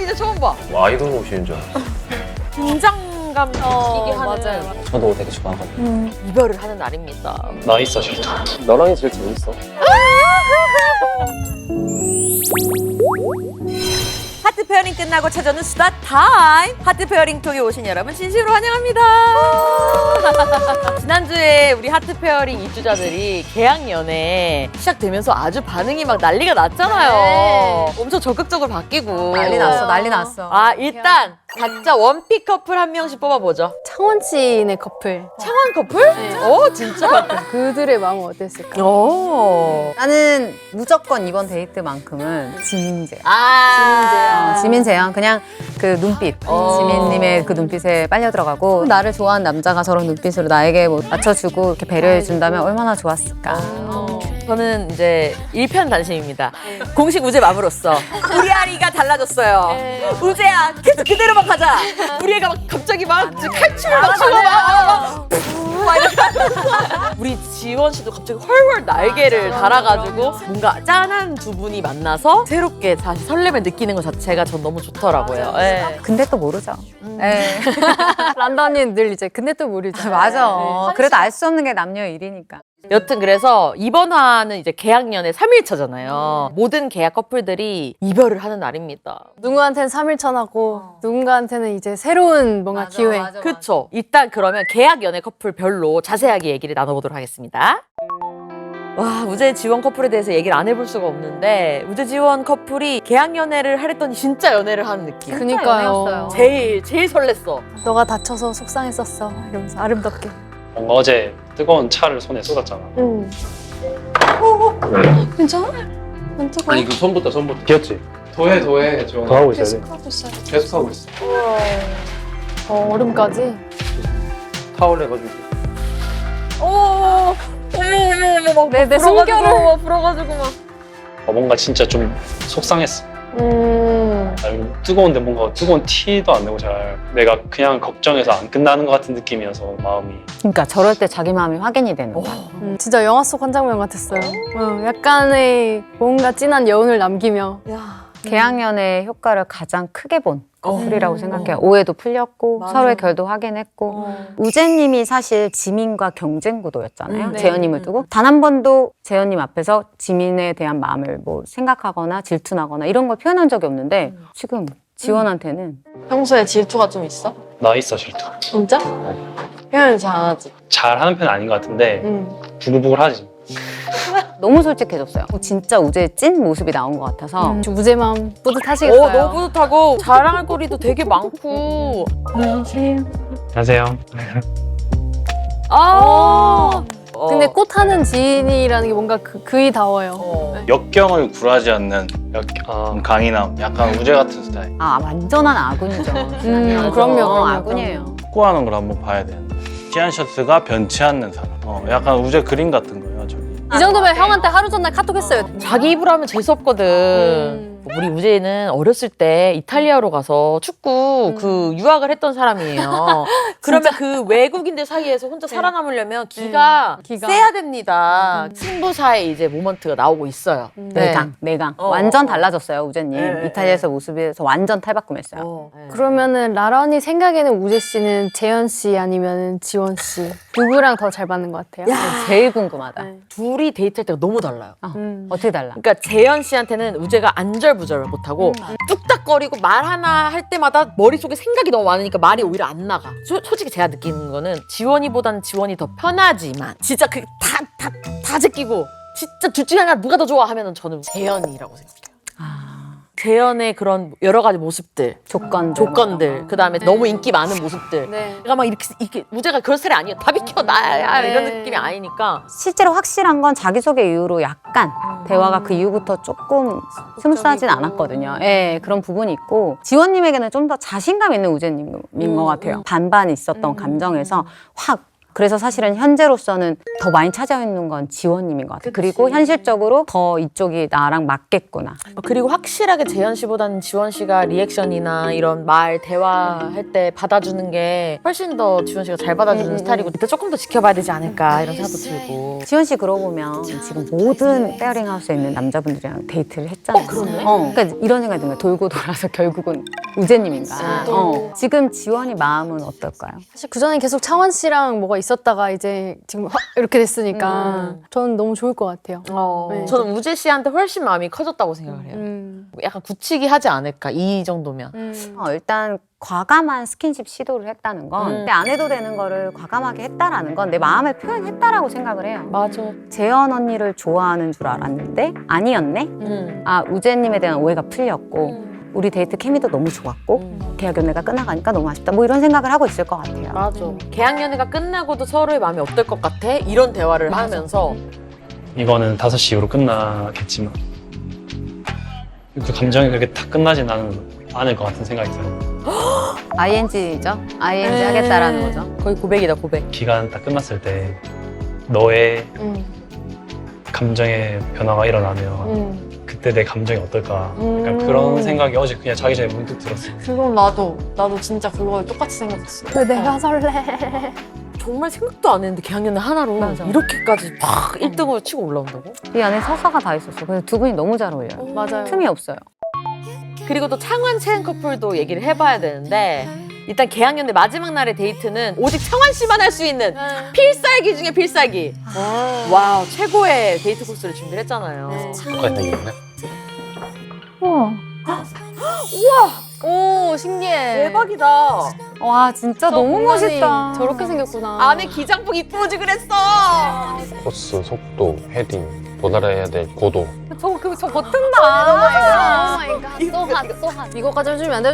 이제 처음 봐. 아이돌 오시는 줄 알았어. 긴장감 느끼게 하는 맞아요. 저도 되게 좋아하거든요. 이별을 하는 날입니다. 나 있어 싫다. 너랑이 제일 재밌어. 하트 페어링 끝나고 찾아오는 수다 타임. 하트 페어링 톡에 오신 여러분 진심으로 환영합니다. 지난주에 우리 하트 페어링 입주자들이 계약 연애 시작되면서 아주 반응이 막 난리가 났잖아요. 네. 엄청 적극적으로 바뀌고. 난리 났어, 난리 났어. 아, 일단 각자 원픽 커플 한 명씩 뽑아보죠. 창원치인의 커플. 창원 커플? 진짜? 그들의 마음은 어땠을까? 오. 나는 무조건 이번 데이트만큼은 지민재. 아. 지민재야. 그냥 그 눈빛. 지민님의 그 눈빛에 빨려 들어가고 나를 좋아하는 남자가 저런 눈빛으로 나에게 뭐 맞춰주고 이렇게 배려해준다면 얼마나 좋았을까. 저는 이제 일편단심입니다. 공식 우재 맘으로써 우리 아리가 달라졌어요. 우재야 계속 그대로만 가자. 우리 애가 막 갑자기 막 칼춤을 막 추고 막 이렇게 우리 지원 씨도 갑자기 훨훨 날개를 달아가지고 뭔가 짠한 두 분이 만나서 새롭게 다시 설렘을 느끼는 것 자체가 전 너무 좋더라고요. 예. 근데 또 모르죠. 예. 란다 언니는 늘 이제 근데 또 모르죠. 맞아. 그래도 알 수 없는 게 남녀의 일이니까. 여튼 그래서 이번 화는 이제 계약연애 3일차잖아요. 모든 계약 커플들이 이별을 하는 날입니다. 누구한테는 3일차나고 누군가한테는 이제 새로운 뭔가 기회. 그쵸? 일단 그러면 계약 연애 커플별로 자세하게 얘기를 나눠보도록 하겠습니다. 와, 우재 지원 커플에 대해서 얘기를 안 해볼 수가 없는데 우재 지원 커플이 계약 연애를 하랬더니 진짜 연애를 하는 느낌. 그니까요. 제일 설렜어. 너가 다쳐서 속상했었어. 이러면서 아름답게. 뭔가 어제 뜨거운 차를 손에 쏟았잖아. 응. 괜찮아? 안 뜨거워? 아니 그 손부터. 귀엽지? 도해 지원. 더 하고 있어야 돼. 계속 하고 있어야 돼. 계속 하고 있어. 얼음까지? 타월 해가지고. 어머, 내 숨결을. 불어가지고 막. 뭔가 진짜 좀 속상했어. 뜨거운데 뭔가 뜨거운 티도 안 내고 잘 내가 그냥 걱정해서 안 끝나는 것 같은 느낌이어서 마음이. 그러니까 저럴 때 자기 마음이 확인이 되는 거야. 진짜 영화 속 한 장면 같았어요. 약간의 뭔가 진한 여운을 남기며. 계약연애의 효과를 가장 크게 본 커플이라고 생각해요. 오해도 풀렸고 맞아. 서로의 결도 확인했고 우재님이 사실 지민과 경쟁 구도였잖아요. 네. 재현님을 두고 단 한 번도 재현님 앞에서 지민에 대한 마음을 뭐 생각하거나 질투나거나 이런 걸 표현한 적이 없는데 지금 지원한테는 평소에 질투가 좀 있어? 나 있어 싫다. 진짜? 표현을 잘하지. 잘하는 편은 아닌 것 같은데 부글부글하지. 너무 솔직해졌어요. 진짜 우재의 찐 모습이 나온 것 같아서 우재 마음 뿌듯하시겠어요. 너무 뿌듯하고 자랑할 거리도 되게 많고. 안녕하세요. 근데 꽃하는 지인이라는 게 뭔가 그이다워요. 역경을 굴하지 않는 아, 강인함, 약간 우재 같은 스타일. 완전한 아군이죠. 그럼요. 아군이에요. 축구하는 걸 한번 봐야 되는데 티안셔츠가 변치 않는 사람. 약간 우재 그림 같은 거예요, 저기. 이 정도면 형한테 하루 전날 카톡 했어요. 자기 입으로 하면 재수없거든. 우리 우재는 어렸을 때 이탈리아로 가서 축구 그 유학을 했던 사람이에요. 그러면 그 외국인들 사이에서 혼자 살아남으려면 기가 세야 됩니다. 승부사의 이제 모먼트가 나오고 있어요. 내강. 완전 달라졌어요, 우재님. 이탈리아에서 모습에서 완전 탈바꿈했어요. 그러면은 라라 언니 생각에는 우재 씨는 재현 씨 아니면 지원 씨 누구랑 더 잘 맞는 것 같아요? 제일 궁금하다. 둘이 데이트할 때가 너무 달라요. 어떻게 달라? 그러니까 재현 씨한테는 우재가 안절부절을 못하고 뚝딱거리고 말 하나 할 때마다 머릿속에 생각이 너무 많으니까 말이 오히려 안 나가. 솔직히 제가 느끼는 거는 지원이보다는 지원이 더 편하지만 진짜 그게 다 제끼고 진짜 둘 중에 하나 누가 더 좋아 하면은 저는 재현이라고 생각해요. 재현의 그런 여러 가지 모습들, 조건들, 그 다음에 너무 인기 많은 모습들. 내가 막 이렇게 우재가 그런 스타일이 아니에요. 다 비켜 나야 이런 느낌이 아니니까. 실제로 확실한 건 자기소개 이후로 약간 대화가 그 이후부터 조금 스무스하진 않았거든요. 예, 그런 부분이 있고 지원님에게는 좀 더 자신감 있는 우재님인 것 같아요. 반반 있었던 감정에서 확 그래서 사실은 현재로서는 더 많이 찾아있는 건 지원님인 것 같아요. 그리고 현실적으로 더 이쪽이 나랑 맞겠구나. 그리고 확실하게 재현 씨보다는 지원 씨가 리액션이나 이런 말 대화할 때 받아주는 게 훨씬 더 지원 씨가 잘 받아주는 스타일이고 이때 조금 더 지켜봐야 되지 않을까 이런 생각도 들고. 지원 씨 그러고 보면 지금 모든 페어링 하우스에 있는 남자분들이랑 데이트를 했잖아요. 그러네. 그러니까 이런 생각이 드는 거예요. 돌고 돌아서 결국은 우재님인가. 지금 지원이 마음은 어떨까요? 사실 그전에 계속 차원 씨랑 뭐가 있었다가 이제 지금 확 이렇게 됐으니까 저는 너무 좋을 것 같아요. 네. 저는 우재 씨한테 훨씬 마음이 커졌다고 생각을 해요. 약간 굳히기 하지 않을까 이 정도면. 일단 과감한 스킨십 시도를 했다는 건 내 안 해도 되는 거를 과감하게 했다라는 건 내 마음을 표현했다라고 생각을 해요. 맞아. 재현 언니를 좋아하는 줄 알았는데 아니었네? 아 우재님에 대한 오해가 풀렸고 우리 데이트 케미도 너무 좋았고 계약 연애가 끝나가니까 너무 아쉽다 뭐 이런 생각을 하고 있을 것 같아요. 맞아. 계약 연애가 끝나고도 서로의 마음이 어떨 것 같아? 이런 대화를 하면서 이거는 5시 이후로 끝나겠지만 그 감정이 그렇게 다 끝나진 않을 것 같은 생각이 들어요. ING죠? ING 하겠다라는 거죠. 거의 고백이다 고백. 기간 딱 끝났을 때 너의 감정의 변화가 일어나면 그때 내 감정이 어떨까 약간 그런 생각이 어제 그냥 자기 전에 문득 들었어요. 그건 나도 진짜 그거에 똑같이 생각했어. 왜 내가 설레? 정말 생각도 안 했는데 계약 연애 하나로 이렇게까지 막 1등으로 치고 올라온다고? 이 안에 서사가 다 있었어. 그래서 두 분이 너무 잘 어울려요. 맞아요. 틈이 없어요. 그리고 또 창원 채은 커플도 얘기를 해봐야 되는데 일단 계약 연애 마지막 날의 데이트는 오직 창원 씨만 할 수 있는 필살기 중에 필살기. 와우 최고의 데이트 코스를 준비를 했잖아요. 똑같은 얘기네. 오 신기해. 대박이다. 와 진짜 너무 공간이 멋있다. 저렇게 생겼구나. 안에 기장복 이쁘지 그랬어. 코스, 속도, 헤딩, 도달해야 될 고도. 저 버튼다. 소핫. 이거까지 해주면 안 돼요?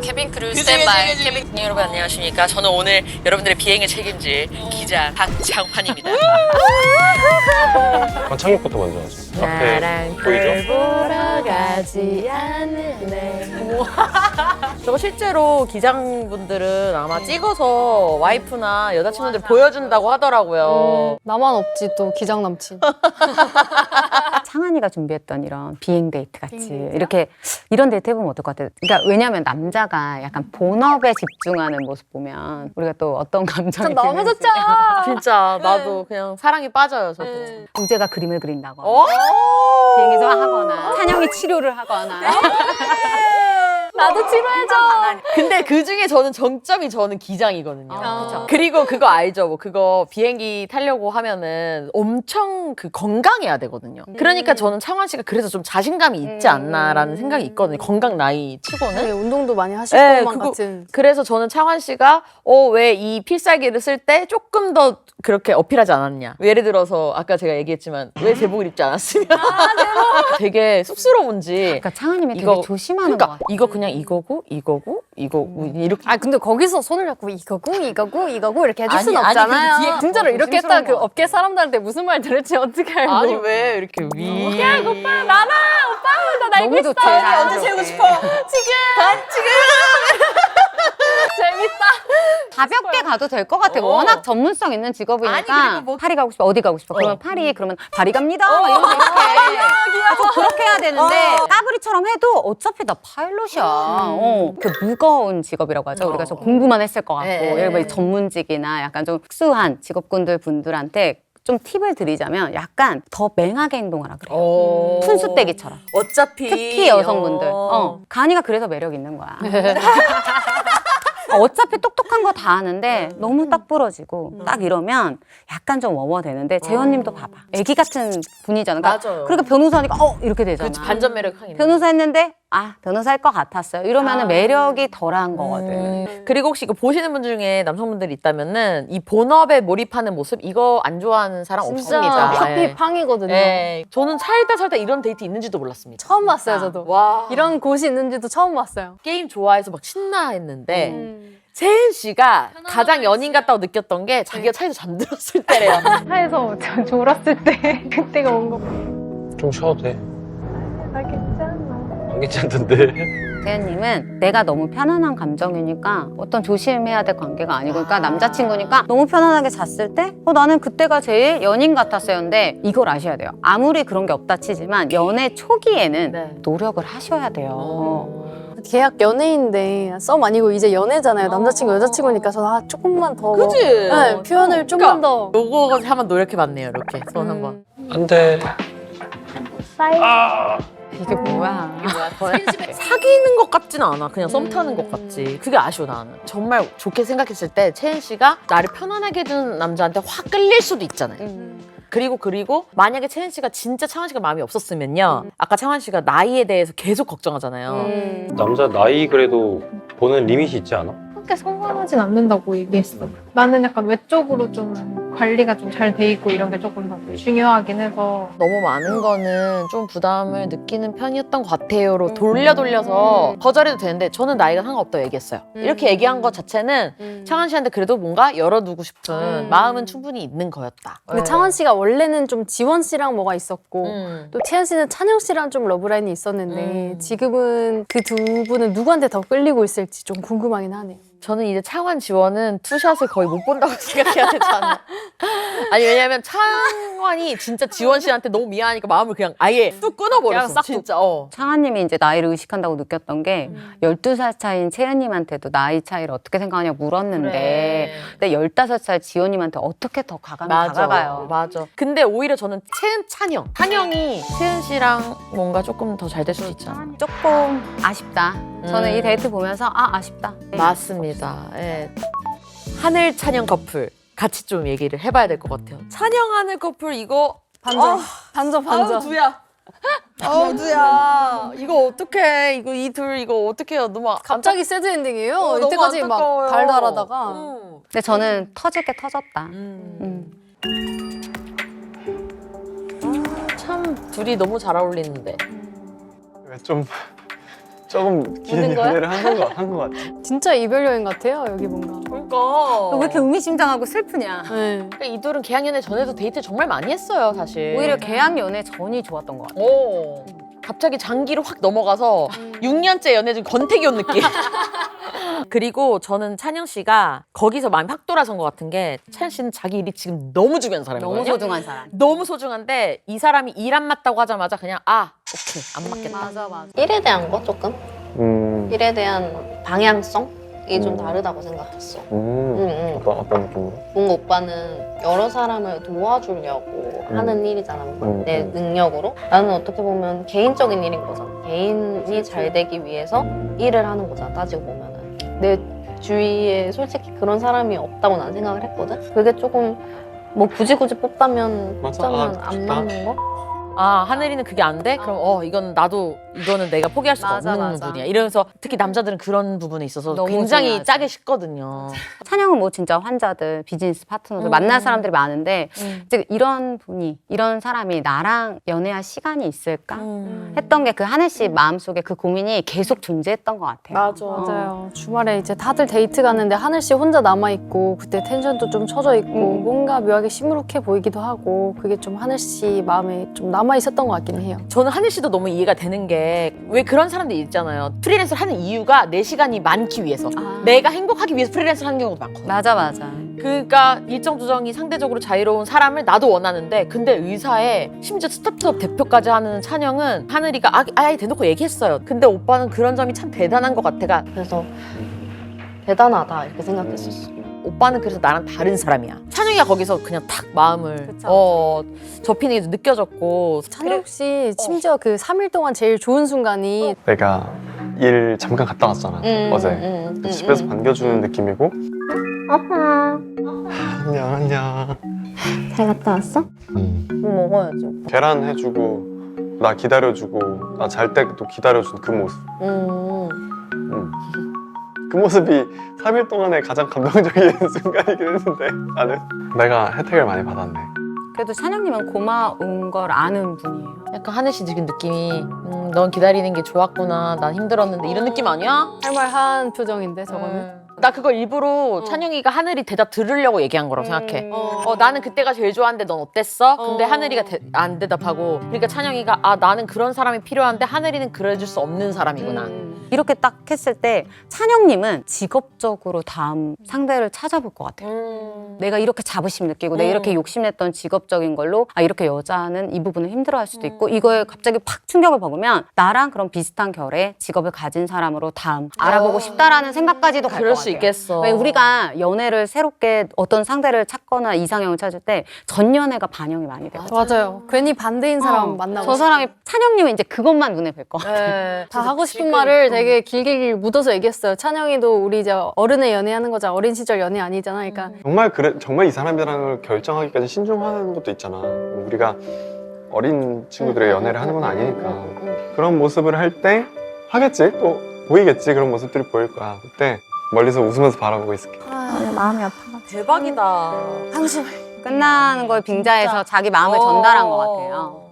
케빈 크루 스탠바이. 케빈. 여러분 안녕하십니까. 저는 오늘 여러분들의 비행을 책임질 기자 박장환입니다. 그럼 착륙부터 먼저 하죠. 앞에 보이죠? 보러 가지 않을래. 저거 실제로 기장분들은 아마 찍어서 와이프나 여자친구들 보여준다고 하더라고요. 나만 없지 또 기장 남친. 창한이가 준비했던 이런 비행 데이트 같이 이렇게 이런 데이트 해보면 어떨 것 같아요? 그러니까 왜냐하면 남자가 약간 본업에 집중하는 모습 보면 우리가 또 어떤 감정이 너무 드는지. 좋죠. 진짜 나도 그냥 사랑에 빠져요 저도. 우재가 그림을 그린다거나 어? 비행기 좀 하거나 찬영이 치료를 하거나 나도 치료해줘. 근데 그 중에 저는 정점이 저는 기장이거든요. 그쵸. 그리고 그거 알죠? 뭐 그거 비행기 타려고 하면은 엄청 그 건강해야 되거든요. 그러니까 저는 창원 씨가 그래서 좀 자신감이 있지 않나라는 생각이 있거든요. 건강 나이 치고는. 네, 운동도 많이 하실 네, 것만 같은. 그래서 저는 창원 씨가 왜 이 필살기를 쓸 때 조금 더 그렇게 어필하지 않았냐. 예를 들어서 아까 제가 얘기했지만 왜 제복을 입지 않았으면 되게 쑥스러운지. 그러니까 창한님이 되게 이거- 조심하는 것 그러니까 같아요. 이거 그냥 이거고 이렇게. 아 근데 거기서 손을 잡고 이거고 이렇게 해줄 아니, 순 아니, 없잖아요. 그 뒤에 진짜로 이렇게 했다 조심스러운 그 거. 업계 사람들한테 무슨 말 들을지 어떻게 알고? 아니 왜 이렇게 위? 야 오빠 나 날고 너무 있어. 좋대. 언제 세우고 싶어? 재밌다. 가볍게 가도 될 것 같아. 워낙 전문성 있는 직업이니까. 아니, 그리고 뭐- 파리 가고 싶어. 어디 가고 싶어? 그러면 그러면 파리 갑니다. 막 이러면 이렇게. 좀 그렇게 해야 되는데 까불이처럼 해도 어차피 나 파일럿이야. 그 무거운 직업이라고 하죠. 우리가 좀 공부만 했을 것 같고. 네. 예를 들어 전문직이나 약간 좀 특수한 분들한테 좀 팁을 드리자면 약간 더 맹하게 행동하라 그래요. 푼수떼기처럼. 어차피 특히 여성분들. 가은이가 그래서 매력 있는 거야. 어차피 똑똑한 거 다 아는데 너무 딱 부러지고 딱 이러면 약간 좀 워워되는데 재현님도 봐봐. 애기 같은 분이잖아. 그러니까 맞아요. 그러니까 변호사니까 이렇게 되잖아. 그치 반전 매력 하긴. 변호사 했는데 변호사일 것 같았어요. 이러면은 매력이 덜한 거거든. 그리고 혹시 이거 보시는 분 중에 남성분들이 있다면은 이 본업에 몰입하는 모습 이거 안 좋아하는 사람 진짜 없습니다. 커피 팡이거든요. 네. 저는 살다 이런 데이트 있는지도 몰랐습니다. 처음 봤어요 저도. 와 이런 곳이 있는지도 처음 봤어요. 게임 좋아해서 막 신나했는데 세은 씨가 가장 연인 같다고 느꼈던 게 자기가 차에서 잠들었을 때래요. 차에서 졸았을 때 그때가 온 거. 좀 쉬어도 돼. 알겠잖아. 안 괜찮던데. 태연님은 내가 너무 편안한 감정이니까 어떤 조심해야 될 관계가 아니고 그러니까 남자친구니까 너무 편안하게 잤을 때 나는 그때가 제일 연인 같았어요. 근데 이걸 아셔야 돼요. 아무리 그런 게 없다 치지만 연애 초기에는 네. 노력을 하셔야 돼요. 계약 연애인데 썸 아니고 이제 연애잖아요. 남자친구 여자친구니까 저는 조금만 더 그치? 네, 표현을 좀만 더 요거 한번 노력해봤네요. 이렇게 손 한번. 안 돼. 이게 뭐야? 사귀는 것 같지는 않아. 그냥 썸 타는 것 같지. 그게 아쉬워 나는. 정말 좋게 생각했을 때 채은 씨가 나를 편안하게 해주는 남자한테 확 끌릴 수도 있잖아요. 그리고 만약에 채은 씨가 진짜 창원 씨가 마음이 없었으면요. 아까 창원 씨가 나이에 대해서 계속 걱정하잖아요. 남자 나이 그래도 보는 리밋이 있지 않아? 크게 성공하진 않는다고 얘기했어. 나는 약간 외적으로 좀 관리가 좀 잘 돼 있고 이런 게 조금 더 중요하긴 해서. 너무 많은 거는 좀 부담을 느끼는 편이었던 것 같아요로 돌려서 거절해도 되는데 저는 나이가 상관없다고 얘기했어요. 이렇게 얘기한 것 자체는 창원 씨한테 그래도 뭔가 열어두고 싶은 마음은 충분히 있는 거였다. 근데 창원 씨가 원래는 좀 지원 씨랑 뭐가 있었고 또 채연 씨는 찬영 씨랑 좀 러브라인이 있었는데 지금은 그 두 분은 누구한테 더 끌리고 있을지 좀 궁금하긴 하네요. 저는 이제 창원 지원은 투샷을 거의 못 본다고 생각해야 되잖아. 아니 왜냐면 창원이 진짜 지원 씨한테 너무 미안하니까 마음을 그냥 아예 뚝 끊어버렸어. 싹 진짜. 창아님이 이제 나이를 의식한다고 느꼈던 게 12살 차인 채연님한테도 나이 차이를 어떻게 생각하냐고 물었는데 근데 15살 지원님한테 어떻게 더 가감이 다가가요. 맞아. 근데 오히려 저는 찬영이 채은 씨랑 뭔가 조금 더 잘 될 수도 있잖아. 조금 아쉽다. 저는 이 데이트 보면서 아쉽다. 맞습니다. 예. 하늘 찬영 커플 같이 좀 얘기를 해봐야 될 것 같아요. 찬영 하늘 커플 이거 반전. 두야. 두야. 이거 어떡해. 이 둘 이거 어떡해요. 너무 갑자기 새드 엔딩이에요. 너무 이때까지 막 안타까워요. 달달하다가. 근데 저는 터질 게 터졌다. 참 둘이 너무 잘 어울리는데. 좀 조금 기대를 한 것 같아. 진짜 이별 여행 같아요. 여기 뭔가. 그러니까. 왜 이렇게 의미심장하고 슬프냐? 네. 이 둘은 계약연애 전에도 데이트 정말 많이 했어요, 사실. 오히려 계약 연애 전이 좋았던 것 같아. 오. 갑자기 장기로 확 넘어가서 6년째 연애 중 권태기 온 느낌. 그리고 저는 찬영 씨가 거기서 마음이 확 돌아선 것 같은 게 찬영 씨는 자기 일이 지금 너무 중요한 사람이거든요. 너무 소중한 사람. 너무 소중한데 이 사람이 일 안 맞다고 하자마자 그냥 오케이 안 맞겠다. 맞아. 일에 대한 거 조금? 일에 대한 방향성이 좀 음. 다르다고 생각했어. 어떤 느낌으로? 뭔가 오빠는 여러 사람을 도와주려고 하는 일이잖아. 뭔가 내 능력으로. 나는 어떻게 보면 개인적인 일인 거잖아. 개인이 잘 되기 위해서 일을 하는 거잖아. 따지고 보면은. 내 주위에 솔직히 그런 사람이 없다고 난 생각을 했거든. 그게 조금 뭐 굳이 뽑자면 맞아. 안 맞는 거? 하늘이는 그게 안 돼? 그럼 이거는 내가 포기할 수가 맞아, 없는 맞아. 부분이야. 이러면서 특히 남자들은 그런 부분에 있어서 너무 굉장히 중요하지. 짜게 식거든요. 찬영은 뭐 진짜 환자들, 비즈니스 파트너들 만날 사람들이 많은데 이제 이런 사람이 나랑 연애할 시간이 있을까? 했던 게 그 하늘 씨 마음속에 그 고민이 계속 존재했던 것 같아요. 맞아요. 주말에 이제 다들 데이트 갔는데 하늘 씨 혼자 남아 있고 그때 텐션도 좀 쳐져 있고 뭔가 묘하게 시무룩해 보이기도 하고 그게 좀 하늘 씨 마음에 좀 남아 있었던 것 같긴 해요. 저는 하늘 씨도 너무 이해가 되는 게 왜 그런 사람들이 있잖아요. 프리랜서를 하는 이유가 내 시간이 많기 위해서. 내가 행복하기 위해서 프리랜서를 하는 경우도 많거든요. 맞아. 그러니까 일정 조정이 상대적으로 자유로운 사람을 나도 원하는데 근데 의사에 심지어 스타트업 대표까지 하는 찬영은 하늘이가 아예 대놓고 얘기했어요. 근데 오빠는 그런 점이 참 대단한 것 같아가. 그래서 대단하다 이렇게 생각했었어. 오빠는 그래서 나랑 다른 사람이야. 찬영이가 거기서 그냥 탁 마음을 그쵸. 접히는 게 느껴졌고. 찬영 씨 심지어 그 3일 동안 제일 좋은 순간이 내가 일 잠깐 갔다 왔잖아 어제. 집에서 반겨주는 느낌이고. 아빠 안녕. 잘 갔다 왔어? 뭐 먹어야죠. 계란 해주고 나 기다려주고 나 잘 때도 기다려준 그 모습. 그 모습이 3일 동안의 가장 감동적인 순간이긴 했는데 나는 내가 혜택을 많이 받았네. 그래도 찬영님은 고마운 걸 아는 분이에요. 약간 하늘 씨 지금 느낌이 넌 기다리는 게 좋았구나. 난 힘들었는데 이런 느낌 아니야? 할 말 한 표정인데 저거는. 나 그걸 일부러 찬영이가 하늘이 대답 들으려고 얘기한 거라고 생각해. 나는 그때가 제일 좋았는데 넌 어땠어? 근데 하늘이가 안 대답하고 그러니까 찬영이가 나는 그런 사람이 필요한데 하늘이는 그래줄 수 없는 사람이구나. 이렇게 딱 했을 때 찬영님은 직업적으로 다음 상대를 찾아볼 것 같아요. 내가 이렇게 자부심 느끼고 내가 이렇게 욕심냈던 직업적인 걸로 이렇게 여자는 이 부분을 힘들어할 수도 있고 이거에 갑자기 팍 충격을 먹으면 나랑 그런 비슷한 결의 직업을 가진 사람으로 다음 알아보고 싶다라는 생각까지도 갈 것 그럴 같아요. 수 있겠어. 왜 우리가 연애를 새롭게 어떤 상대를 찾거나 이상형을 찾을 때 전 연애가 반영이 많이 돼요. 맞아요. 괜히 반대인 사람 만나고 저 사람이 찬영님은 이제 그것만 눈에 뵐 것 같아요. 네. 다 하고 싶은 말을 되게 길게 묻어서 얘기했어요. 찬영이도 우리 이제 어른의 연애하는 거잖아. 어린 시절 연애 아니잖아. 그러니까 정말 이 사람이라는 걸 결정하기까지 신중하는 것도 있잖아. 우리가 어린 친구들의 연애를 하는 건 아니니까 그런 모습을 할 때 하겠지. 또 보이겠지. 그런 모습들이 보일 거야. 그때 멀리서 웃으면서 바라보고 있을게. 마음이 아파. 대박이다. 끝나는 걸 빙자해서 자기 마음을 전달한 것 같아요.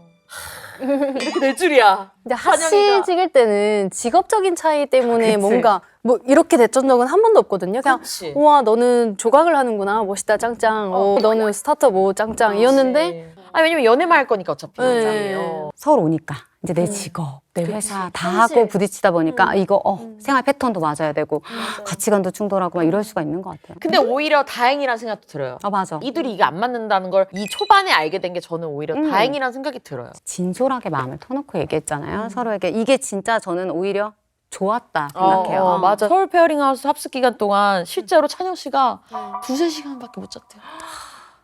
이렇게 될 줄이야. 근데 하씨 찍을 때는 직업적인 차이 때문에 뭔가 뭐 이렇게 됐던 적은 한 번도 없거든요. 그냥 그치. 우와 너는 조각을 하는구나 멋있다 짱짱. 너는 스타트업 뭐 짱짱 이었는데 왜냐면 연애만 할 거니까 어차피. 네. 서울 오니까 이제 내 직업, 내 회사 다 하고 부딪히다 보니까 이거 생활 패턴도 맞아야 되고 가치관도 충돌하고 막 이럴 수가 있는 것 같아요. 근데 오히려 다행이라는 생각도 들어요. 맞아. 이들이 이게 안 맞는다는 걸 이 초반에 알게 된 게 저는 오히려 다행이라는 생각이 들어요. 진솔하게 마음을 터놓고 얘기했잖아요. 서로에게. 이게 진짜 저는 오히려 좋았다 생각해요. 맞아. 서울 페어링하우스 합숙 기간 동안 실제로 찬영 씨가 2-3시간밖에 못 잤대요.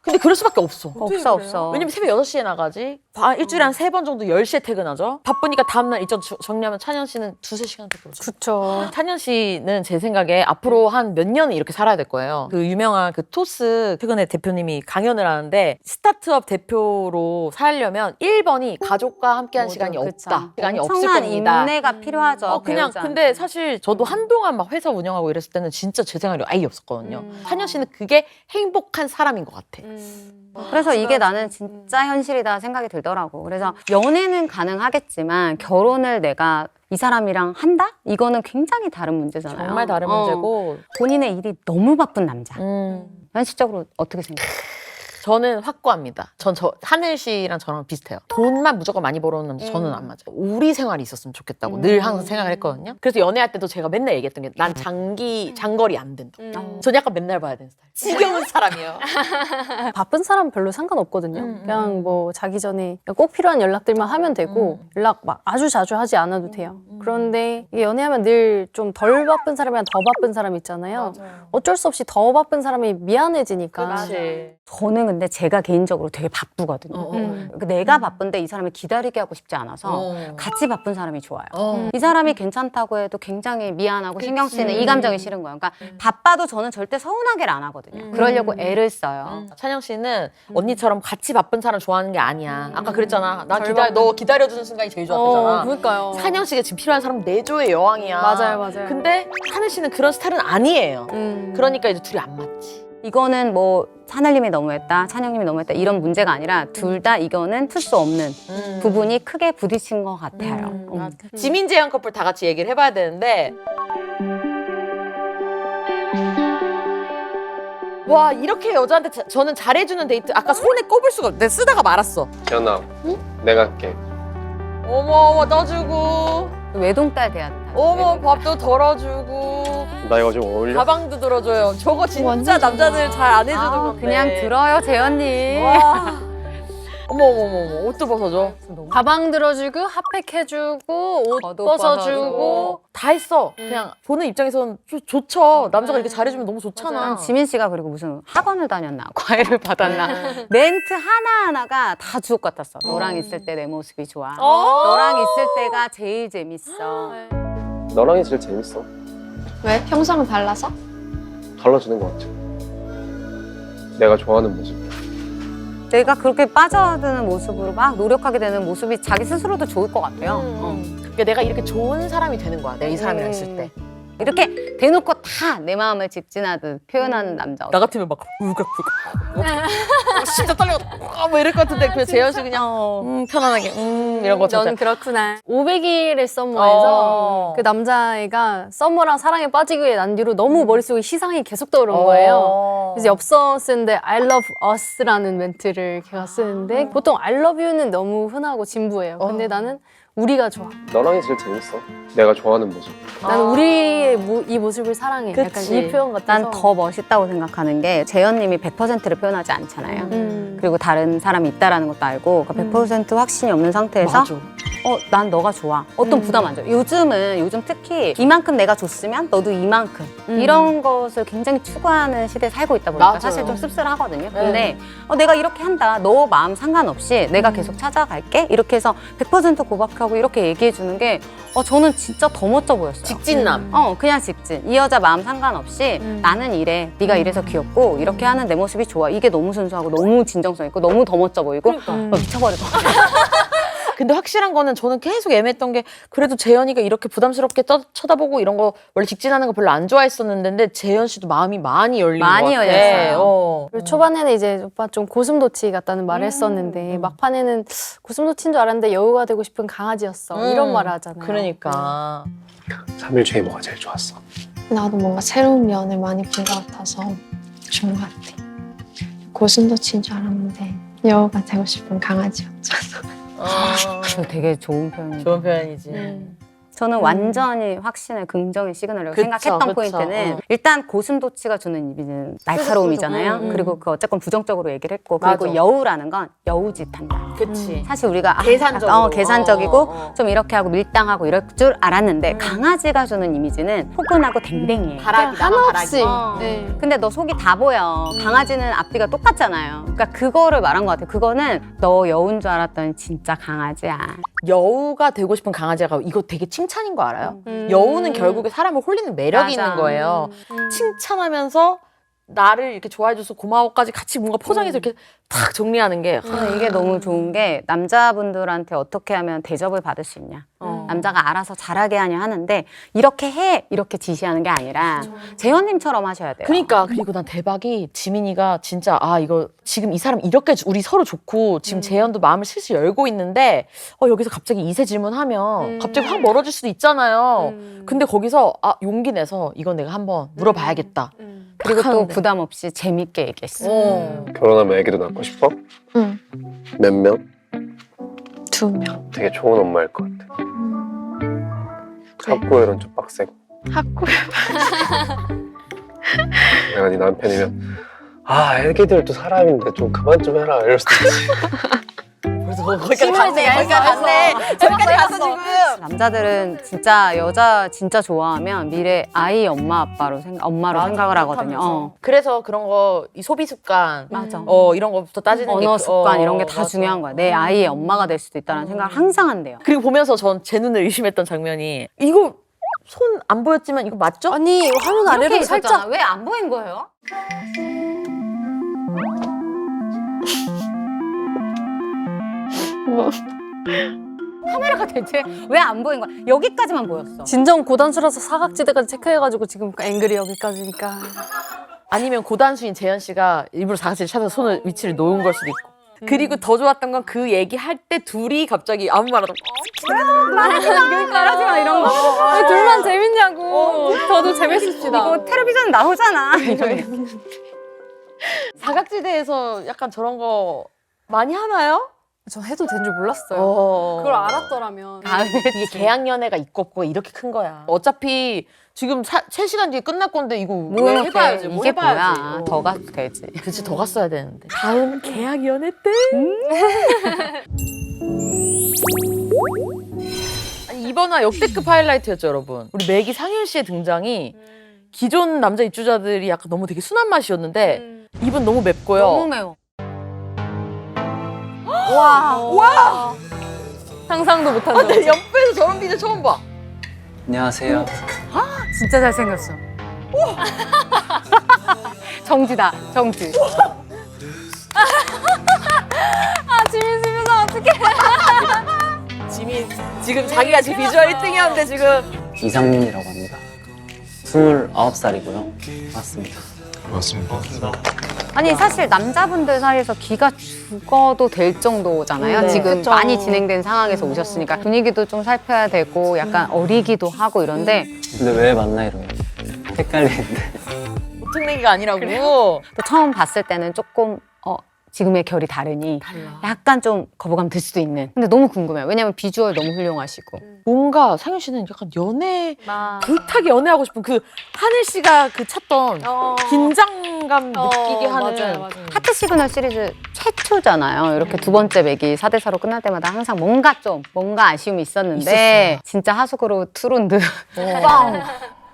근데 그럴 수밖에 없어. 없어. 왜냐면 새벽 6시에 나가지. 일주일에 한 3번 정도 10시에 퇴근하죠. 바쁘니까 다음날 일정 정리하면 찬현 씨는 2-3시간밖에 못 자요. 그쵸. 찬현 씨는 제 생각에 앞으로 한 몇 년은 이렇게 살아야 될 거예요. 그 유명한 그 토스 최근에 대표님이 강연을 하는데 스타트업 대표로 살려면 1번이 가족과 함께한 시간이 없다. 시간이 없을 엄청난 겁니다. 인내가 필요하죠. 그냥 근데 사실 저도 한동안 막 회사 운영하고 이랬을 때는 진짜 제 생활이 아예 없었거든요. 찬현 씨는 그게 행복한 사람인 것 같아. 그래서 이게 나는 진짜 현실이다 생각이 들더라고. 그래서 연애는 가능하겠지만 결혼을 내가 이 사람이랑 한다? 이거는 굉장히 다른 문제잖아요. 정말 다른 문제고. 본인의 일이 너무 바쁜 남자. 현실적으로 어떻게 생각해? 저는 확고합니다. 하늘 씨랑 저랑 비슷해요. 돈만 무조건 많이 벌어오는 남자 저는 안 맞아요. 우리 생활이 있었으면 좋겠다고 늘 항상 생각을 했거든요. 그래서 연애할 때도 제가 맨날 얘기했던 게 난 장거리 안 된다. 전 약간 맨날 봐야 되는 스타일. 지겨운 사람이에요. 바쁜 사람 별로 상관없거든요. 그냥 뭐 자기 전에 꼭 필요한 연락들만 하면 되고 연락 막 아주 자주 하지 않아도 돼요. 그런데 이게 연애하면 늘 좀 덜 바쁜 사람이랑 더 바쁜 사람 있잖아요. 어쩔 수 없이 더 바쁜 사람이 미안해지니까. 그렇지. 저는 근데 제가 개인적으로 되게 바쁘거든요. 내가 바쁜데 이 사람을 기다리게 하고 싶지 않아서 같이 바쁜 사람이 좋아요. 이 사람이 괜찮다고 해도 굉장히 미안하고 신경 쓰이는 이 감정이 싫은 거예요. 그러니까 바빠도 저는 절대 서운하게를 안 하거든요. 그러려고 애를 써요. 찬영 씨는 언니처럼 같이 바쁜 사람 좋아하는 게 아니야. 아까 그랬잖아. 너 기다려주는 순간이 제일 좋았잖아. 그러니까요. 찬영 씨가 지금 필요한 사람 내조의 여왕이야. 맞아요. 근데 하늘 씨는 그런 스타일은 아니에요. 그러니까 이제 둘이 안 맞지. 이거는 뭐 하늘님이 너무했다, 찬영님이 너무했다 이런 문제가 아니라 둘 다 이거는 풀 수 없는 부분이 크게 부딪힌 것 같아요. 지민 재현 커플 다 같이 얘기를 해봐야 되는데 와 이렇게 여자한테 저는 잘해주는 데이트 아까 손에 꼽을 수가 없어. 내가 쓰다가 말았어. 재현아, 내가 할게. 어머 떠주고 외동딸 돼야 돼. 어머 밥도 덜어주고 나 이거 좀 어울려? 가방도 들어줘요. 저거 진짜 남자들 잘 안 해주는 건데. 그냥 들어요, 재현님. 와. 어머 옷도 벗어줘. 가방 들어주고 핫팩 해주고 옷 겉옷 벗어주고 다 했어. 그냥 보는 입장에서는 좋죠. 남자가 이렇게 잘해주면 너무 좋잖아. 지민 씨가 그리고 무슨 학원을 다녔나 과외를 받았나 멘트 하나하나가 다 주옥 같았어. 너랑 있을 때 내 모습이 좋아. 너랑 있을 때가 제일 재밌어. 너랑이 제일 재밌어. 왜? 평소랑 달라서? 달라지는 것 같아. 내가 좋아하는 모습. 내가 그렇게 빠져드는 모습으로 막 노력하게 되는 모습이 자기 스스로도 좋을 것 같아요. 그러니까 내가 이렇게 좋은 사람이 되는 거야. 내가 이 사람이랑 있을 때. 이렇게 대놓고 다 내 마음을 직진하듯 표현하는 남자. 나 같으면 막 울컥울컥 진짜 떨려 뭐 이럴 것 같은데 그 재현 씨 그냥 편안하게 이런 거 진짜 넌 그렇구나. 500일의 썸머에서 그 남자애가 썸머랑 사랑에 빠지기 위해 난 뒤로 너무 머릿속에 시상이 계속 떠오른 거예요. 그래서 엽서 쓰는데 I love us라는 멘트를 걔가 쓰는데 보통 I love you는 너무 흔하고 진부해요. 근데 나는 우리가 좋아. 너랑이 제일 재밌어. 내가 좋아하는 모습. 나는 우리의 이 모습을 사랑해. 약간 그치. 이 표현 같아서. 난 더 멋있다고 생각하는 게 재현님이 100%를 표현하지 않잖아요. 그리고 다른 사람이 있다라는 것도 알고 그 100% 확신이 없는 상태에서 맞아. 난 너가 좋아. 어떤 부담 안 줘. 요즘 특히 이만큼 내가 줬으면 너도 이만큼 이런 것을 굉장히 추구하는 시대에 살고 있다 보니까 맞아요. 사실 좀 씁쓸하거든요. 근데 내가 이렇게 한다. 너 마음 상관없이 내가 계속 찾아갈게. 이렇게 해서 100% 고백하고 이렇게 얘기해 주는 게 저는 진짜 더 멋져 보였어요. 직진남. 그냥 직진. 이 여자 마음 상관없이 나는 이래. 네가 이래서 귀엽고 이렇게 하는 내 모습이 좋아. 이게 너무 순수하고 너무 진정성 있고 너무 더 멋져 보이고 미쳐버릴 것 같아. 근데 확실한 거는 저는 계속 애매했던 게 그래도 재현이가 이렇게 부담스럽게 쳐다보고 이런 거 원래 직진하는 거 별로 안 좋아했었는데 근데 재현 씨도 마음이 많이 열린 많이 것 같아. 열렸어요. 그리고 초반에는 이제 오빠 좀 고슴도치 같다는 말을 했었는데 막판에는 고슴도치인 줄 알았는데 여우가 되고 싶은 강아지였어. 이런 말을 하잖아요. 그러니까. 3일초에 뭐가 제일 좋았어? 나도 뭔가 새로운 면을 많이 본 것 같아서 좋은 것 같아. 고슴도치인 줄 알았는데 여우가 되고 싶은 강아지였잖아. 그거 되게 좋은 표현이에요. 좋은 표현이지. 저는 완전히 확신의 긍정의 시그널이라고 그쵸, 생각했던 그쵸. 포인트는 일단 고슴도치가 주는 이미지는 날카로움이잖아요. 그리고 그 어쨌건 부정적으로 얘기를 했고 그리고 맞아. 여우라는 건 여우짓 한다. 그치. 사실 우리가 계산적으로. 계산적이고 어. 좀 이렇게 하고 밀당하고 이럴 줄 알았는데 강아지가 주는 이미지는 포근하고 댕댕이에요. 그냥 한없이. 어. 네. 근데 너 속이 다 보여. 강아지는 앞뒤가 똑같잖아요. 그러니까 그거를 말한 것 같아요. 그거는 너 여우인 줄 알았더니 진짜 강아지야. 여우가 되고 싶은 강아지가 이거 되게 칭찬인 거 알아요? 여우는 결국에 사람을 홀리는 매력이 맞아. 있는 거예요. 칭찬하면서 나를 이렇게 좋아해줘서 고마워까지 같이 뭔가 포장해서 이렇게 탁 정리하는 게 저는 이게 너무 좋은 게 남자분들한테 어떻게 하면 대접을 받을 수 있냐. 남자가 알아서 잘하게 하냐 하는데 이렇게 해 이렇게 지시하는 게 아니라 재현님처럼 하셔야 돼요. 그러니까 그리고 난 대박이 지민이가 진짜 이거 지금 이 사람 이렇게 우리 서로 좋고 지금 재현도 마음을 슬슬 열고 있는데 여기서 갑자기 이세 질문하면 갑자기 확 멀어질 수도 있잖아요. 근데 거기서 용기 내서 이건 내가 한번 물어봐야겠다. 그리고 또 하는데. 부담 없이 재밌게 얘기했어. 결혼하면 애기도 낳고 싶어? 응. 몇 명? 2명. 되게 좋은 엄마일 것 같아. 학구열은 좀 빡세고. 학교 내가 네 남편이면 애기들도 사람인데 좀 그만 좀 해라 이럴 수도 있지. 그래서 거기까지 갔네. 저기까지 갔어 지금. 남자들은 진짜 여자 진짜 좋아하면 미래 아이 엄마 아빠로 엄마로 생각을 하거든요. 그래서 그런 거 이 소비 습관 맞아. 이런 거부터 따지는 게 언어 습관 이런 게 다 맞아. 중요한 거야. 내 아이의 엄마가 될 수도 있다는 생각을 항상 한대요. 그리고 보면서 전 제 눈을 의심했던 장면이 이거 손 안 보였지만 이거 맞죠? 아니 화면 이렇게 아래로 있었잖아. 살짝 왜 안 보인 거예요? 카메라가 대체 왜 안 보인 거야? 여기까지만 보였어. 진정 고단수라서 사각지대까지 체크해가지고 지금 앵글이 여기까지니까. 아니면 고단수인 재현 씨가 일부러 사각지대 찾아서 손을 위치를 놓은 걸 수도 있고. 그리고 더 좋았던 건 그 얘기할 때 둘이 갑자기 아무 말 안 하고 말하지 마 이런 거. 둘만 재밌냐고. 저도 재밌읍시다. 이거 텔레비전 나오잖아. 사각지대에서 약간 저런 거 많이 하나요? 저 해도 된 줄 몰랐어요. 그걸 알았더라면. 이게 계약연애가 있고 없고 이렇게 큰 거야. 어차피 지금 3시간 뒤에 끝날 건데 이거 뭐 해봐야지. 뭐 이게 해봐야지. 뭐야? 더 가도 되지. 그치 더 갔어야 되는데. 다음 계약연애 때? 아니, 이번 화 역대급 하이라이트였죠 여러분. 우리 매기 상윤 씨의 등장이 기존 남자 입주자들이 약간 너무 되게 순한 맛이었는데 이분 너무 맵고요. 너무 매워. 와. 상상도 못한 적. 내 옆에서 저런 비디오 처음 봐. 안녕하세요. 진짜 잘생겼어. 정지다, 정지. 지민 집에서 어떡해. 지민 지금 자기가 지금 비주얼 1등이었는데 지금 이상민이라고 합니다. 29살이고요. 맞습니다. 맞습니다. 아니 사실 남자분들 사이에서 기가 죽어도 될 정도잖아요. 네. 지금 그쵸. 많이 진행된 상황에서 오셨으니까 분위기도 좀 살펴야 되고 약간 어리기도 하고 이런데 근데 왜 만나 이러면 헷갈리는데. 보통 얘기가 아니라고. 또 처음 봤을 때는 조금 지금의 결이 다르니 약간 좀 거부감 들 수도 있는. 근데 너무 궁금해요. 왜냐면 비주얼 너무 훌륭하시고. 뭔가 상윤 씨는 약간 연애 불타게 연애하고 싶은 그 하늘 씨가 그 찾던 긴장감 느끼게 하는 맞아요. 하트 시그널 시리즈 최초잖아요. 이렇게 두 번째 맥이 4대4로 끝날 때마다 항상 뭔가 아쉬움이 있었는데 진짜 하수구로 투론드 뻥.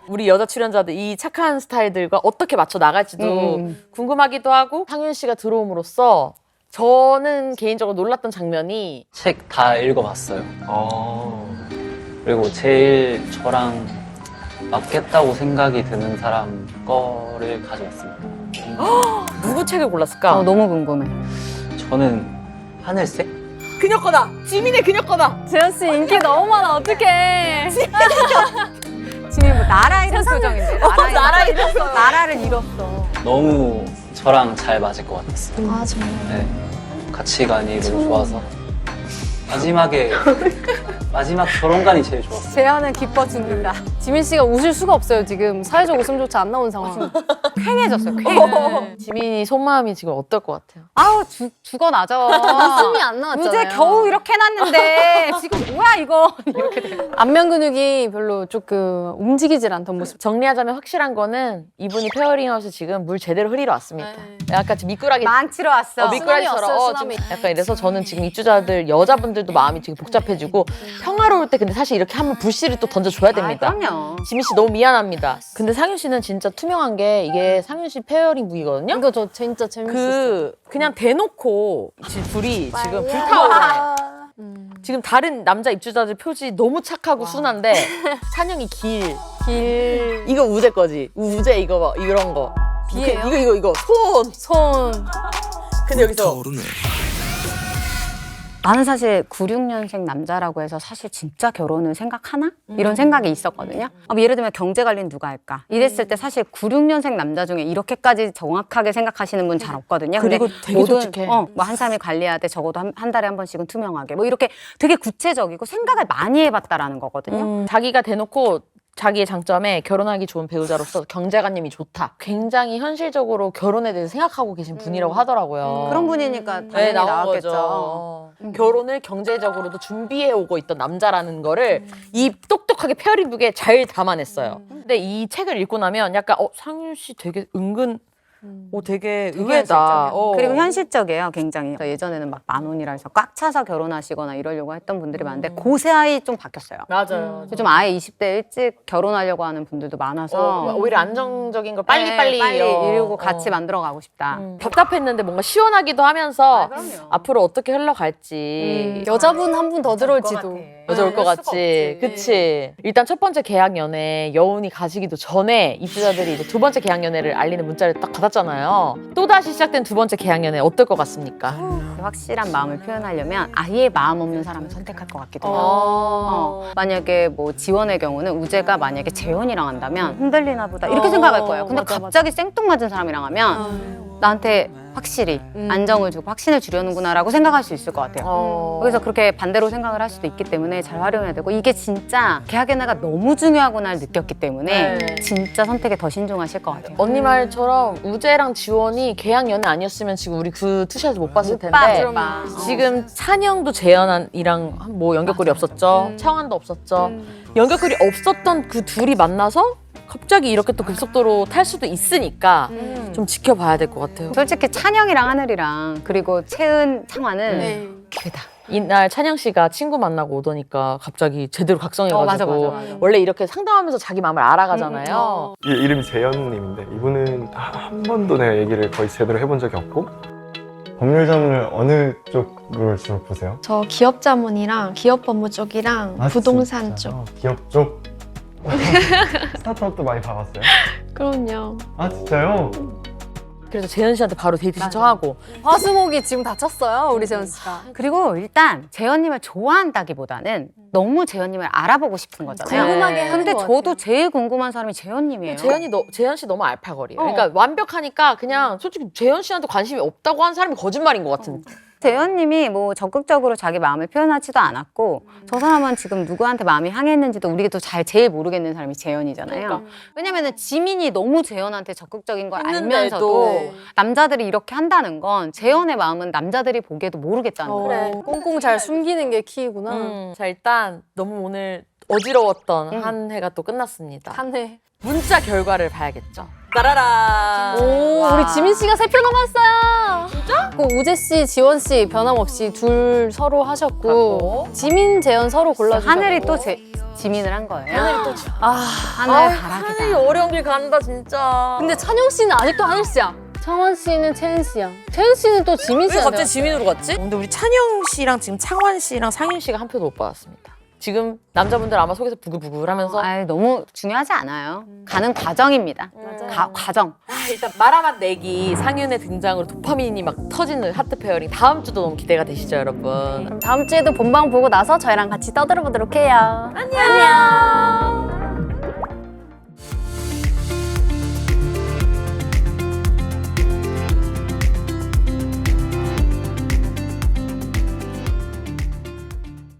우리 여자 출연자들 이 착한 스타일들과 어떻게 맞춰 나갈지도 궁금하기도 하고 상윤 씨가 들어옴으로써 저는 개인적으로 놀랐던 장면이 책 다 읽어봤어요. 그리고 제일 저랑 맞겠다고 생각이 드는 사람 거를 가져왔습니다. 누구 책을 골랐을까? 너무 궁금해. 저는 하늘색? 그녀 거다! 지민의 그녀 거다! 재현 씨 인기 너무 많아. 어떡해. 지금 뭐 나라 잃은 표정인데. 나라 잃었어요. 나라를 잃었어. 너무 저랑 잘 맞을 것 같았어요. 아 정말. 네. 가치관이 너무 좋아서 마지막 결혼관이 제일 좋았어요. 재현은 기뻐 죽는다. 지민 씨가 웃을 수가 없어요. 지금 사회적 웃음조차 안 나온 상황. 쾌해졌어요. 지민이 속마음이 지금 어떨 것 같아요? 아우 죽어나죠. 웃음이 안 나왔잖아요. 우재 겨우 이렇게 해놨는데 지금 뭐야 이거. 이렇게 돼. 안면 근육이 별로 조금 움직이질 않던 모습. 정리하자면 확실한 거는 이분이 페어링아웃에 지금 물 제대로 흐리러 왔습니다. 약간 지금 미꾸라기 망치러 왔어. 미꾸라지처럼 쓰나미. 지금 약간 이래서 저는 지금 입주자들 여자분들도 마음이 지금 복잡해지고 평화로울 때 근데 사실 이렇게 한번 불씨를 또 던져줘야 됩니다. 그럼요. 지민 씨 너무 미안합니다. 근데 상윤 씨는 진짜 투명한 게 이게 상윤 씨 페어링 무기거든요. 이거 저 진짜 재밌었어요. 그냥 대놓고 둘이 지금 불타오르네. 지금 다른 남자 입주자들 표지 너무 착하고 순한데 찬영이 길. 이거 우재 거지. 우재 이거 봐. 이런 거. 비예요? 이거 손. 근데 여기서 나는 사실 96년생 남자라고 해서 사실 진짜 결혼을 생각하나? 이런 생각이 있었거든요. 예를 들면 경제 관리는 누가 할까? 이랬을 때 사실 96년생 남자 중에 이렇게까지 정확하게 생각하시는 분 잘 없거든요. 그리고 되게 솔직해. 뭐 한 사람이 관리해야 돼. 적어도 한 달에 한 번씩은 투명하게. 뭐 이렇게 되게 구체적이고 생각을 많이 해봤다라는 거거든요. 자기가 대놓고 자기의 장점에 결혼하기 좋은 배우자로서 경제관념이 좋다. 굉장히 현실적으로 결혼에 대해서 생각하고 계신 분이라고 하더라고요. 그런 분이니까 네, 당연히 나온 나왔겠죠. 거죠. 결혼을 경제적으로도 준비해 오고 있던 남자라는 거를 이 똑똑하게 페어링북에 잘 담아냈어요. 근데 이 책을 읽고 나면 약간 상윤 씨 되게 은근 되게 의외다. 그리고 현실적이에요, 굉장히. 예전에는 막 10,000원이라 해서 꽉 차서 결혼하시거나 이러려고 했던 분들이 많은데 그 사이 좀 바뀌었어요. 맞아요. 좀 아예 20대 일찍 결혼하려고 하는 분들도 많아서 오히려 안정적인 걸 빨리 이루고 같이 만들어 가고 싶다. 답답했는데 뭔가 시원하기도 하면서 그럼요. 앞으로 어떻게 흘러갈지 여자분 한 분 더 들어올지도. 여자 올 것 같지. 그치. 일단 첫 번째 계약 연애 여운이 가시기도 전에 입주자들이 이제 두 번째 계약 연애를 알리는 문자를 딱 받았잖아요. 또다시 시작된 두 번째 계약 연애 어떨 것 같습니까? 확실한 마음을 표현하려면 아예 마음 없는 사람을 선택할 것 같기도 해요. 만약에 뭐 지원의 경우는 우재가 만약에 재현이랑 한다면 흔들리나 보다 이렇게 생각할 거예요. 근데 맞아, 갑자기 생뚱맞은 사람이랑 하면 나한테 확실히 안정을 주고 확신을 주려는구나라고 생각할 수 있을 것 같아요. 그래서 그렇게 반대로 생각을 할 수도 있기 때문에 잘 활용해야 되고 이게 진짜 계약 연애가 너무 중요하구나를 느꼈기 때문에 진짜 선택에 더 신중하실 것 같아요. 언니 말처럼 우재랑 지원이 계약 연애 아니었으면 지금 우리 그 투샷을 못 봤을 텐데 지금 찬영도 재현이랑 뭐 연결고리 없었죠. 차환도 없었죠. 연결고리 없었던 그 둘이 만나서 갑자기 이렇게 또 급속도로 탈 수도 있으니까 좀 지켜봐야 될 것 같아요. 솔직히 찬영이랑 하늘이랑 그리고 채은, 창환은 기회다. 이날 찬영 씨가 친구 만나고 오더니까 갑자기 제대로 각성해가지고 맞아. 원래 이렇게 상담하면서 자기 마음을 알아가잖아요. 이름이 재현님인데 이분은 한 번도 내가 얘기를 거의 제대로 해본 적이 없고 법률 자문을 어느 쪽을 주로 보세요? 저 기업 자문이랑 기업 법무 쪽이랑 부동산 쪽. 기업 쪽? 스타트업도 많이 봐봤어요? 그럼요. 아 진짜요? 그래서 재현 씨한테 바로 데이트 신청하고. 화수목이 지금 다쳤어요, 우리 재현 씨가. 그리고 일단 재현님을 좋아한다기보다는 너무 재현님을 알아보고 싶은 거잖아요. 궁금하게 하는 근데 것 저도 같아요. 제일 궁금한 사람이 재현님이에요. 재현 씨 너무 알파거리예요. 그러니까 완벽하니까 그냥 솔직히 재현 씨한테 관심이 없다고 하는 사람이 거짓말인 것 같은 느낌. 재현님이 뭐 적극적으로 자기 마음을 표현하지도 않았고 저 사람은 지금 누구한테 마음이 향했는지도 우리가 또 제일 모르겠는 사람이 재현이잖아요. 왜냐면은 지민이 너무 재현한테 적극적인 걸 알면서도 남자들이 이렇게 한다는 건 재현의 마음은 남자들이 보기에도 모르겠다는 거예요. 꽁꽁 잘 숨기는 게 키구나. 자, 일단 너무 오늘 어지러웠던 한 해가 또 끝났습니다. 한 해. 문자 결과를 봐야겠죠. 따라라. 오, 와. 우리 지민 씨가 3표 넘었어요. 진짜? 그 우재 씨, 지원 씨 변함없이 둘 서로 하셨고 지민, 재현 서로 골라주고 하늘이 또 지민을 한 거예요. 하늘이 또 하늘 바라기다. 하늘이 어려운 길 간다 진짜. 근데 찬영 씨는 아직도 하늘 씨야. 청원 씨는 채은 씨야. 채은 씨는 또 지민 왜 씨야. 갑자기 지민으로 갔지? 근데 우리 찬영 씨랑 지금 창원 씨랑 상윤 씨가 한 표도 못 받았습니다. 지금 남자분들 아마 속에서 부글부글하면서 너무 중요하지 않아요. 가는 과정입니다. 과정. 일단 마라맛 내기 상윤의 등장으로 도파민이 막 터지는 하트 페어링 다음 주도 너무 기대가 되시죠 여러분? 그럼 다음 주에도 본방 보고 나서 저희랑 같이 떠들어보도록 해요. 안녕.